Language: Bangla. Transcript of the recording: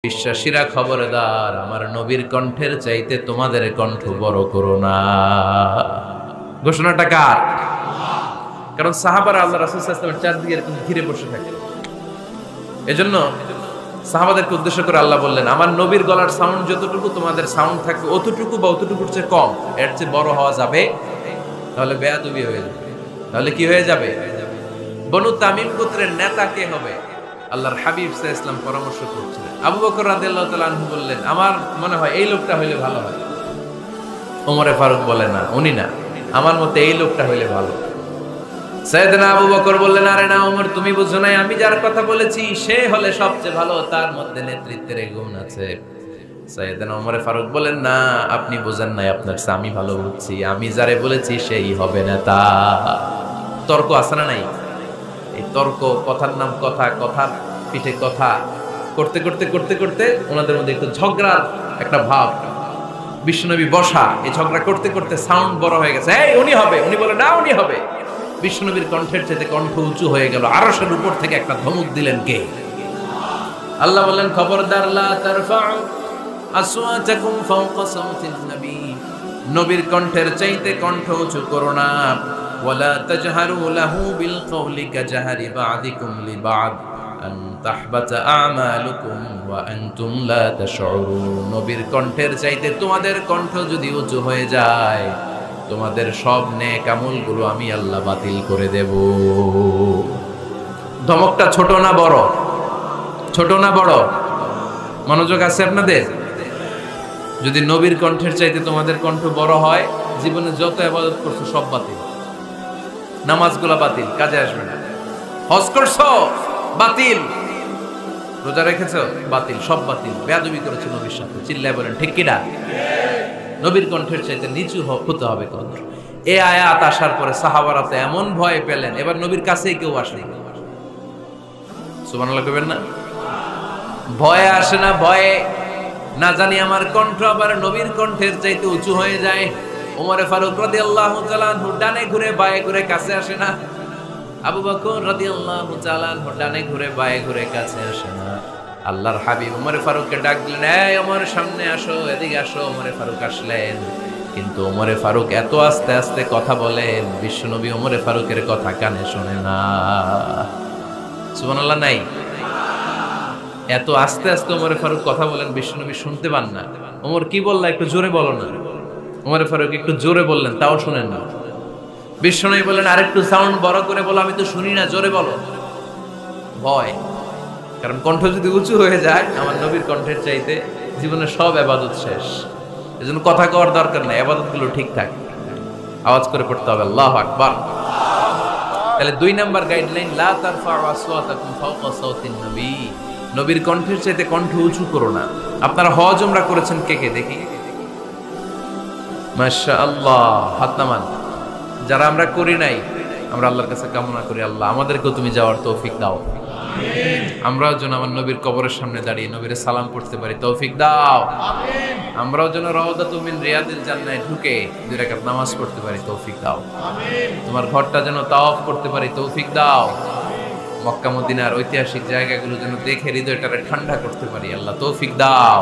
বিশ্বাসীরা খবরদার, আমার নবীর কণ্ঠের চাইতে তোমাদের কণ্ঠ বড় করো না। ঘোষণাটা কার? কারণ সাহাবারা আল্লাহ রাসূল সাল্লাল্লাহু আলাইহি ওয়াসাল্লামের চারদিকে এরকম ঘিরে বসে থাকে। এজন্য সাহাবাদেরকে উদ্দেশ্য করে আল্লাহ বললেন, আমার নবীর গলার সাউন্ড যতটুকু তোমাদের সাউন্ড থাকবে অতটুকু বা অতটুকুর চেয়ে কম, এর চেয়ে বড় হওয়া যাবে তাহলে বেয়াদবি হয়ে যাবে। তাহলে কি হয়ে যাবে? বনু তামিম গোত্রের নেতা কে হবে? আল্লাহর হাবিব সাল্লাল্লাহু আলাইহি ওয়াসাল্লাম পরামর্শ করছিলেন। আবু বকর রাদিয়াল্লাহু তাআলা আনহু বললেন, আমার মনে হয় এই লোকটা হইলে ভালো হয়। ওমরে ফারুক বলে, না উনি না, আমার মতে এই লোকটা হইলে ভালো। সাইয়েদনা আবু বকর বললেন, আরে না ওমর, তুমি বুঝো নাই, আমি যার কথা বলেছি সে হলে সবচেয়ে ভালো, তার মধ্যে নেতৃত্বের গুণ আছে। সাইয়েদনা ওমরে ফারুক বলেন, না আপনি বোঝেন নাই, আপনার চেয়ে আমি ভালো বুঝছি, আমি যারে বলেছি সেই হবে নেতা। তর্ক আছে না নাই? এই তর্ক, কথার নাম কথা, কথার পিঠে কথা করতে করতে করতে করতে ওনাদের মধ্যে একটু ঝগড়ার একটা ভাব। বিশ্বনবী বসা, এই ঝগড়া করতে করতে সাউন্ড বড় হয়ে গেছে, এই উনি হবে, উনি বলে না উনি হবে। বিশ্বনবীর কণ্ঠের চাইতে কণ্ঠ উঁচু হয়ে গেল। আরশের উপর থেকে একটা ধমক দিলেন কে? আল্লাহ বললেন, খবরদার, লা তারফাউ আসওয়াতাকুম ফাওকা সাওতিন নবী, নবীর কণ্ঠের চাইতে কণ্ঠ উঁচু করো না। ওয়ালা তাজহারু লাহু বিল কওলি কাজহারি বা'দিকুম লিবা'দ আন তাহবাতা আমালুকুম ওয়া আনতুম লা তাশউরুন। নবীর কণ্ঠের চাইতে তোমাদের কণ্ঠ যদি উঁচু হয়ে যায়, তোমাদের সব নেক আমলগুলো আমি আল্লাহ বাতিল করে দেব। ধমকটা ছোট না বড়? ছোট না বড়? মনোযোগ আছে আপনাদের? যদি নবীর কণ্ঠের চাইতে তোমাদের কণ্ঠ বড় হয়, জীবনে যত ইবাদত করছো সব বাতিল। নামাজগুলো বাতিল, কাজে আসবে না। হজ করছো বাতিল, রোজা রেখেছো বাতিল, সব বাতিল। বেয়াদবি করেছো নবীর সাথে, চিল্লায় বলেন ঠিক কিনা? নবীর কণ্ঠের চাইতে নিচু হতে হবে কণ্ঠ। এই আয়াত আসার পরে সাহাবারা তো এমন ভয় পেলেন, এবার নবীর কাছেই কেউ আসেনি। সুবহানাল্লাহ কইবেন না? ভয়ে আসে না, ভয়ে না জানি আমার কণ্ঠ আবার নবীর কণ্ঠের চাইতে উঁচু হয়ে যায়। ওমরে ফারুক রাদিয়াল্লাহু তাআলা আনহু ডানে ঘুরে বায়ে ঘুরে কাছে আসে না। আবু বকর রাদিয়াল্লাহু তাআলা আনহু ডানে ঘুরে বায়ে ঘুরে কাছে আসে না। আল্লাহর হাবিব ওমরে ফারুককে ডাক দিলেন, এই ওমর সামনে আসো, এদিকে আসো। ওমরে ফারুক আসলেন, কিন্তু ওমরে ফারুক এত আস্তে আস্তে কথা বলেন, বিশ্বনবী ওমরে ফারুকের কথা কানে শোনে না। সুবহানাল্লাহ নাই? এত আস্তে আস্তে ওমরে ফারুক কথা বলেন, বিশ্বনবী শুনতে পান না। ওমর কি বললা, একটু জোরে বলো না। ওমরে ফারুক একটু জোরে বললেন, তাও শুনেন না। বিশ্বনবী বলেন, আরেকটু সাউন্ড বড় করে বলো, আমি তো শুনি না, জোরে বলো। ভয়, কারণ কণ্ঠ যদি উঁচু হয়ে যায় আমার নবীর কণ্ঠের চাইতে, জীবনের সব ইবাদত শেষ। এজন্য কথা কওয়ার দরকার নেই, ইবাদতগুলো ঠিকঠাক আওয়াজ করে পড়তে হবে আল্লাহু আকবার। তাহলে 2 নাম্বার গাইডলাইন, লা তারফাউ আসওয়াতাকুম ফাওকা সাওতিন নবী, নবীর কণ্ঠের চাইতে কণ্ঠ উঁচু করো না। আপনারা হজ উমরা করেছেন কে কে দেখি? মাশাআল্লাহ, হাত নামান। যারা আমরা করি নাই, আমরা আল্লাহর কাছে কামনা করি, আল্লাহ আমাদেরকেও তুমি যাওয়ার তৌফিক দাও। আমিন। আমরাও যেন আমার নবীর কবরের সামনে দাঁড়িয়ে নবীর সালাম পড়তে পারি, তৌফিক দাও। আমিন। আমরাও যেন রাউদাতু মিন রিয়াদিল জান্নাহে ঢুকে 2 রাকাত নামাজ পড়তে পারি, তৌফিক দাও। আমিন। তোমার ঘরটা যেন তাওয়াফ করতে পারি, তৌফিক দাও। মক্কা মদিনার ঐতিহাসিক জায়গাগুলো যেন দেখে হৃদয়টারে ঠান্ডা করতে পারি, আল্লাহ তৌফিক দাও।